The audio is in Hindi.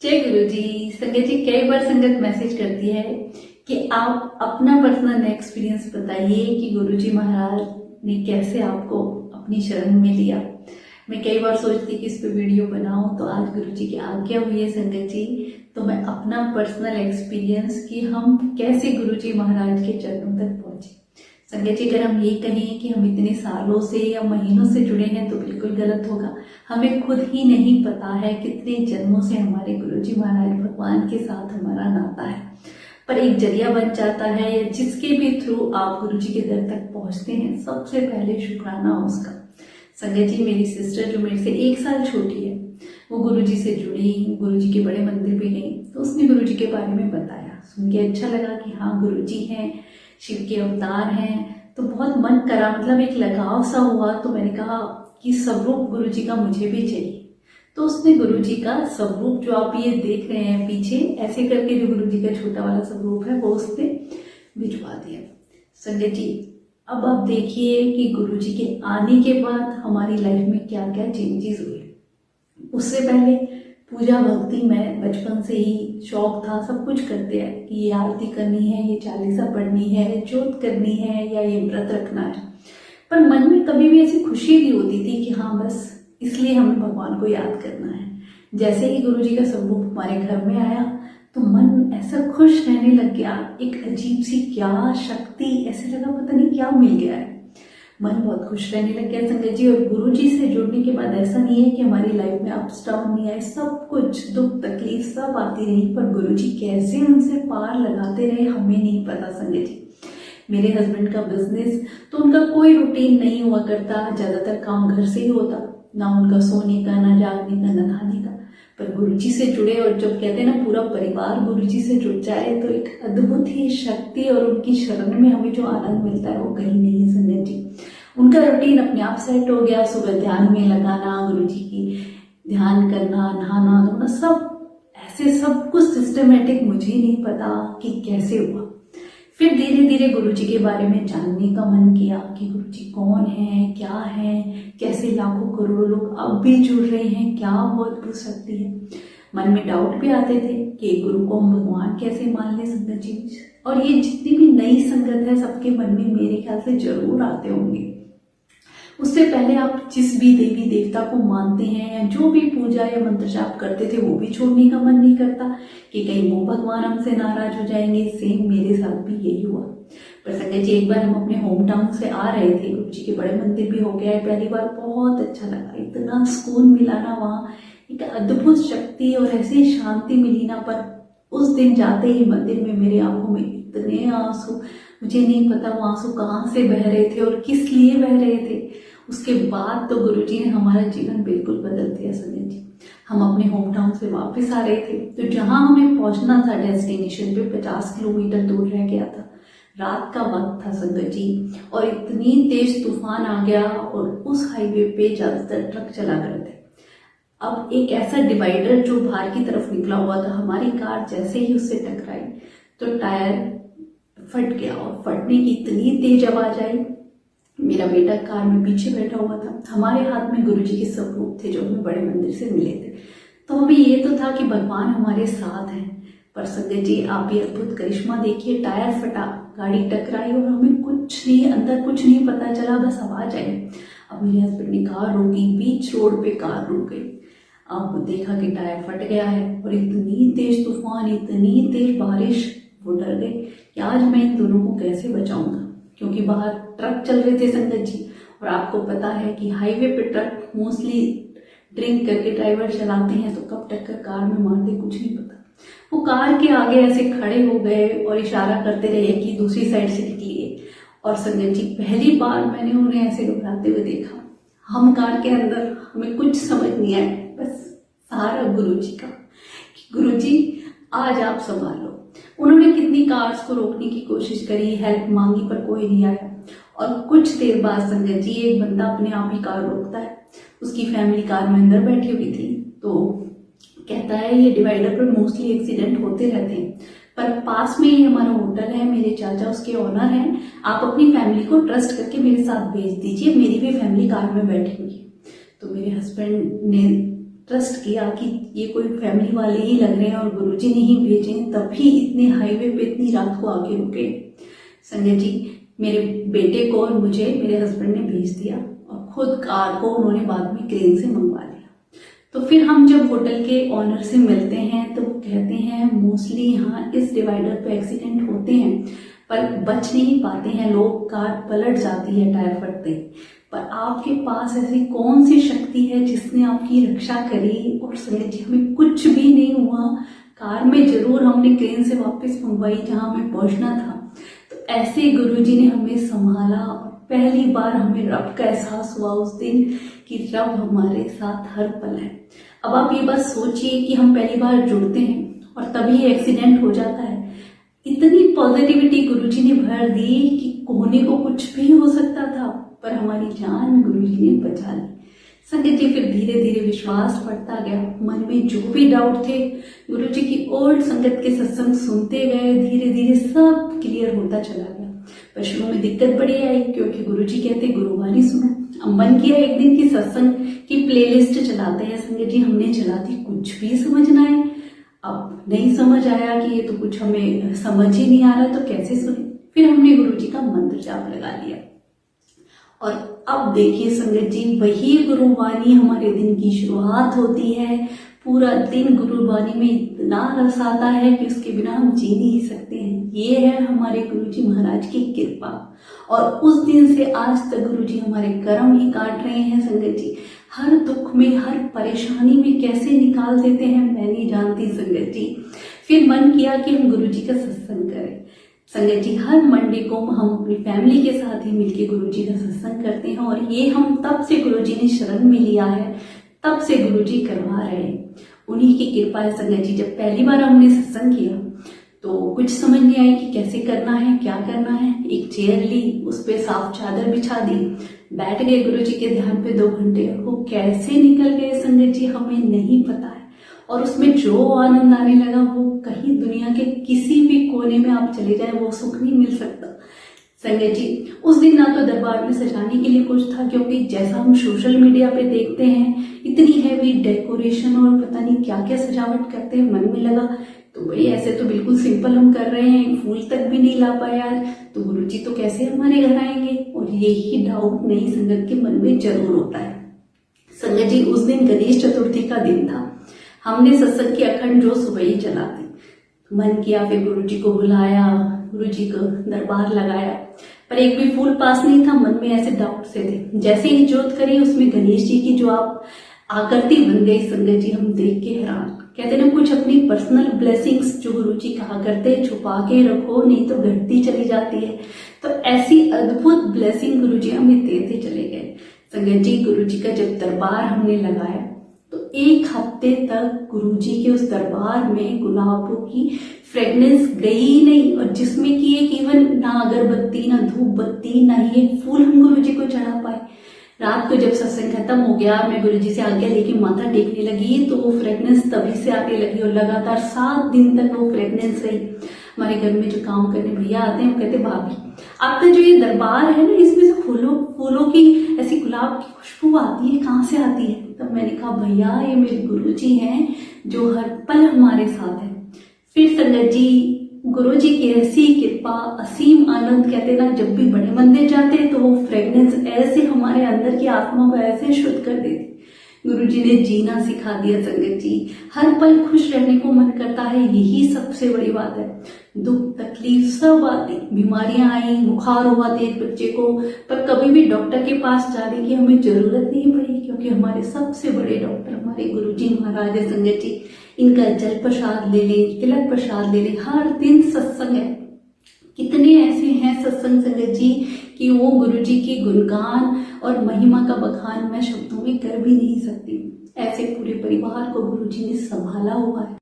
जय गुरु जी। संगत जी, कई बार संगत मैसेज करती है कि आप अपना पर्सनल एक्सपीरियंस बताइए कि गुरु जी महाराज ने कैसे आपको अपनी शरण में लिया। मैं कई बार सोचती कि इस पे वीडियो बनाऊं, तो आज गुरु जी की आज्ञा हुई है संगत जी, तो मैं अपना पर्सनल एक्सपीरियंस कि हम कैसे गुरु जी महाराज के चरणों तक पहुंचे। संगत जी, अगर हम ये कहें कि हम इतने सालों से या महीनों से जुड़े हैं तो बिल्कुल गलत होगा। हमें खुद ही नहीं पता है कितने जन्मों से हमारे गुरुजी महाराज भगवान के साथ हमारा नाता है, पर एक जरिया बन जाता है या जिसके भी थ्रू आप गुरुजी के दर तक पहुंचते हैं, सबसे पहले शुक्राना उसका। संगत जी, मेरी सिस्टर जो मेरे से 1 साल छोटी है, वो गुरुजी से जुड़ी, गुरुजी के बड़े मंदिर भी गई, तो उसने गुरुजी के बारे में बताया। सुन के अच्छा लगा कि हाँ गुरुजी हैं, शिव के अवतार हैं, तो बहुत मन करा, मतलब एक लगाव सा हुआ। तो मैंने कहा कि स्वरूप गुरुजी का मुझे भी चाहिए। तो उसने गुरुजी का स्वरूप जो आप ये देख रहे हैं पीछे ऐसे करके, जो गुरुजी का छोटा वाला स्वरूप है, वो उसने भिजवा दिया। संगत जी, अब आप देखिए कि गुरुजी के आने के बाद हमारी लाइफ में क्या क्या चेंजेस हुए। उससे पहले पूजा भक्ति में बचपन से ही शौक था, सब कुछ करते हैं कि ये आरती करनी है, ये चालीसा पढ़नी है, जोत करनी है, या ये व्रत रखना है, पर मन में कभी भी ऐसी खुशी नहीं होती थी कि हाँ बस इसलिए हमें भगवान को याद करना है। जैसे ही गुरुजी का स्वरूप हमारे घर में आया तो मन ऐसा खुश रहने लग गया, एक अजीब सी क्या शक्ति, ऐसे लगा पता नहीं क्या मिल गया है, मन बहुत खुश रहने लग गया संगत जी। और गुरुजी से जुड़ने के बाद ऐसा नहीं है कि हमारी लाइफ में अप्स डाउन नहीं आए, सब कुछ दुख तकलीफ सब आती रही, पर गुरुजी कैसे उनसे पार लगाते रहे हमें नहीं पता संगत जी। मेरे हस्बैंड का बिजनेस, तो उनका कोई रूटीन नहीं हुआ करता, ज्यादातर काम घर से ही होता, ना उनका सोने का, ना जागने का, ना नहाने का। पर गुरुजी से जुड़े, और जब कहते हैं ना पूरा परिवार गुरुजी से जुड़ जाए, तो एक अद्भुत ही शक्ति और उनकी शरण में हमें जो आनंद मिलता है वो कहीं नहीं है संगत जी। उनका रूटीन अपने आप सेट हो गया, सुबह ध्यान में लगाना, गुरुजी की ध्यान करना, नहाना धोना, सब ऐसे सब कुछ सिस्टमेटिक, मुझे नहीं पता कि कैसे हुआ। फिर धीरे धीरे गुरुजी के बारे में जानने का मन किया कि गुरुजी कौन है, क्या है, कैसे लाखों करोड़ों लोग अब भी जुड़ रहे हैं, क्या वो अद्भुत शक्ति है। मन में डाउट भी आते थे कि गुरु को हम भगवान कैसे मान ले संगत जी। और ये जितनी भी नई संगत है, सबके मन में मेरे ख्याल से जरूर आते होंगे। उससे पहले आप जिस भी देवी देवता को मानते हैं या जो भी पूजा या मंत्र जाप करते थे, वो भी छोड़ने का मन नहीं करता कि कहीं वो भगवान हमसे नाराज हो जाएंगे। सेम मेरे साथ भी यही हुआ। पर संगत जी, एक बार हम अपने होम टाउन से आ रहे थे, गुरुजी के बड़े मंदिर भी हो गया है, पहली बार बहुत अच्छा लगा, इतना सुकून मिला ना वहाँ, एक अद्भुत शक्ति और ऐसी शांति मिली ना। पर उस दिन जाते ही मंदिर में मेरे आंखों में इतने आंसू, मुझे नहीं पता वो आंसू कहाँ से बह रहे थे और किस लिए बह रहे थे। उसके बाद तो गुरुजी ने हमारा जीवन बिल्कुल बदल दिया संगत जी। हम अपने होम टाउन से वापस आ रहे थे, तो जहां हमें पहुंचना था डेस्टिनेशन पे, 50 किलोमीटर दूर रह गया था। रात का वक्त था संगत जी, और इतनी तेज तूफान आ गया, और उस हाईवे पे ज्यादातर ट्रक चला करते। अब एक ऐसा डिवाइडर जो बाहर की तरफ निकला हुआ था, हमारी कार जैसे ही उससे टकराई तो टायर फट गया, और फटने की इतनी तेज आवाज आई। मेरा बेटा कार में पीछे बैठा हुआ था, हमारे हाथ में गुरुजी के स्वरूप थे जो हमें बड़े मंदिर से मिले थे। तो हमें ये तो था कि भगवान हमारे साथ हैं, पर संगत जी आप ये अद्भुत करिश्मा देखिए, टायर फटा, गाड़ी टकराई, और हमें कुछ नहीं, अंदर कुछ नहीं पता चला, बस आवाज आई। अब मेरे हस्बैंड ने कार रोकी, बीच रोड पे कार रुक गई। अब देखा कि टायर फट गया है, और इतनी तेज तूफान, इतनी तेज बारिश, वो डर गए कि आज मैं इन दोनों को कैसे बचाऊंगा, क्योंकि बाहर ट्रक चल रहे थे संगत जी। और आपको पता है कि हाईवे पे ट्रक मोस्टली ड्रिंक करके ड्राइवर चलाते हैं, तो कब टक्कर कार में मार दे कुछ नहीं पता। वो कार के आगे ऐसे खड़े हो गए और इशारा करते रहे कि दूसरी साइड से निकलिए। और संगत जी, पहली बार मैंने उन्हें ऐसे घबराते हुए देखा। हम कार के अंदर, हमें कुछ समझ नहीं आया, बस सहारा गुरुजी का कि गुरुजी आज आप संभालो। उन्होंने कितनी कार्स को रोकने की कोशिश करी, हेल्प मांगी, पर कोई नहीं आया। और कुछ देर बाद संगत जी, एक बंदा अपने आप ही कार रोकता है, उसकी फैमिली कार में अंदर बैठी हुई थी। तो कहता है ये डिवाइडर पर मोस्टली एक्सीडेंट होते रहते हैं, पर पास में ही हमारा होटल है, मेरे चाचा उसके ओनर हैं, आप अपनी फैमिली को ट्रस्ट करके मेरे साथ भेज दीजिए, मेरी भी फैमिली कार में बैठी हुई है। तो मेरे हस्बैंड ने ट्रस्ट किया कि ये कोई फैमिली वाले ही लग रहे हैं और गुरुजी ने ही भेजे, तभी इतने हाईवे पे इतनी रात को आके रुके। संगत जी, मेरे बेटे को और मुझे मेरे हस्बैंड ने भेज दिया और खुद कार को उन्होंने बाद में क्रेन से मंगवा लिया। तो फिर हम जब होटल के ऑनर से मिलते हैं तो वो कहते हैं मोस्टली यहाँ इस डिवाइडर पे एक्सीडेंट होते हैं पर बच नहीं पाते हैं लोग, कार पलट जाती है टायर फटते। पर आपके पास ऐसी कौन सी शक्ति है जिसने आपकी रक्षा करी और संगत जी हमें कुछ भी नहीं हुआ। कार में जरूर हमने क्रेन से वापस मंगवाई जहां हमें पहुंचना था। तो ऐसे गुरुजी ने हमें संभाला और पहली बार हमें रब का एहसास हुआ उस दिन कि रब हमारे साथ हर पल है। अब आप ये बात सोचिए कि हम पहली बार जुड़ते हैं और तभी एक्सीडेंट हो जाता है। इतनी पॉजिटिविटी गुरुजी ने भर दी कि होने को कुछ भी हो सकता था, पर हमारी जान गुरुजी ने बचा ली। संगत जी, फिर धीरे धीरे विश्वास बढ़ता गया। मन में जो भी डाउट थे गुरुजी की ओल्ड संगत के सत्संग सुनते गए, धीरे धीरे सब क्लियर होता चला गया। पर शुरू में दिक्कत बड़ी आई क्योंकि गुरुजी कहते गुरुवाणी सुनो। अब मन किया एक दिन की सत्संग की प्लेलिस्ट चलाते हैं। संगत जी, हमने चला दी, कुछ भी समझ ना आए। अब नहीं समझ आया कि ये तो कुछ हमें समझ ही नहीं आ रहा, तो कैसे सुने। फिर हमने गुरुजी का मंत्र जाप लगा लिया और अब देखिए संगत जी, वही गुरुवाणी हमारे दिन की शुरुआत होती है। पूरा दिन गुरुवाणी में इतना रस आता है कि उसके बिना हम जी नहीं सकते हैं। ये है हमारे गुरुजी महाराज की कृपा और उस दिन से आज तक गुरुजी हमारे कर्म ही काट रहे हैं। संगत जी, हर दुख में, हर परेशानी में कैसे निकाल देते हैं मैं नहीं जानती। संगत जी, फिर मन किया कि हम गुरुजी का सत्संग करें। संगत जी, हर मंडे को हम अपनी फैमिली के साथ ही मिलके गुरुजी का सत्संग करते हैं और ये हम तब से गुरुजी ने शरण में लिया है, तब से गुरुजी करवा रहे हैं। उन्हीं की कृपा है। संगत जी, जब पहली बार हमने सत्संग किया तो कुछ समझ नहीं आई कि कैसे करना है, क्या करना है। एक चेयर ली, उस पे साफ चादर बिछा दी, बैठ गए गुरुजी के ध्यान पे 2 घंटे। वो कैसे निकल गए संगत जी हमें नहीं पता है और उसमें जो आनंद आने लगा वो कहीं दुनिया के किसी भी कोने में आप चले जाए वो सुख नहीं मिल सकता। संगत जी, उस दिन ना तो दरबार में सजाने के लिए कुछ था क्योंकि जैसा हम सोशल मीडिया पे देखते हैं इतनी हैवी डेकोरेशन और पता नहीं क्या क्या सजावट करते हैं। मन में लगा तो भाई ऐसे तो बिल्कुल सिंपल हम कर रहे हैं, फूल तक भी नहीं ला पाए यार, तो गुरुजी तो कैसे हमारे घर आएंगे। और यही डाउट नई संगत के मन में जरूर होता है। संगत जी, उस दिन गणेश चतुर्थी का दिन था। हमने सत्संग की अखंड जो सुबह ही चला दी। मन किया, फिर गुरुजी को बुलाया, गुरुजी को दरबार लगाया, पर एक भी फूल पास नहीं था। मन में ऐसे डाउट से थे। जैसे ही जोत करी उसमें गणेश जी की जो आप आकृति बन गई संगत जी, हम देख के हैरान। कहते ना कुछ अपनी पर्सनल ब्लेसिंग्स जो गुरुजी कहा करते छुपा के रखो नहीं तो घटती चली जाती है। तो ऐसी अद्भुत ब्लेसिंग गुरुजी हमें देते चले गए। संगत जी, गुरुजी का जब दरबार हमने लगाया तो 1 हफ्ते तक गुरुजी के उस दरबार में गुलाबों की फ्रेगनेंस गई नहीं और जिसमें कि एक इवन ना अगरबत्ती, ना धूप बत्ती, ना ही एक फूल हम गुरुजी को चढ़ा पाए। रात को जब सत्संग खत्म हो गया, मैं गुरुजी से आज्ञा लेके माथा टेकने लगी तो वो फ्रेगनेंस तभी से आने लगी और लगातार 7 दिन तक वो फ्रेगनेंस रही। हमारे घर में जो काम करने भैया आते हैं वो कहते भाभी आपका जो ये दरबार है ना इसमें से फूलों की ऐसी गुलाब की खुशबू आती है, कहाँ से आती है। तब मैंने कहा भैया ये मेरे गुरुजी हैं जो हर पल हमारे साथ है। फिर संगत जी, गुरुजी की ऐसी कृपा, असीम आनंद। कहते ना जब भी बड़े मंदिर जाते तो वो फ्रेगनेंस ऐसे हमारे अंदर की आत्मा को ऐसे शुद्ध कर देती। गुरुजी ने जीना सिखा दिया। संगत जी, हर पल खुश रहने को मन करता है, यही सबसे बड़ी बात है। दुख तकलीफ सब आती, बीमारियां आई, बुखार हुआ थे एक बच्चे को, पर कभी भी डॉक्टर के पास जाने की हमें जरूरत नहीं पड़ी क्योंकि हमारे सबसे बड़े डॉक्टर हमारे गुरुजी महाराज है। संगत जी, इनका जल प्रसाद ले ले, तिलक प्रसाद ले ले, हर दिन सत्संग है। कितने ऐसे हैं सत्संग संगत जी कि वो गुरुजी की गुणगान और महिमा का बखान मैं शब्दों में कर भी नहीं सकती। ऐसे पूरे परिवार को गुरुजी ने संभाला हुआ है।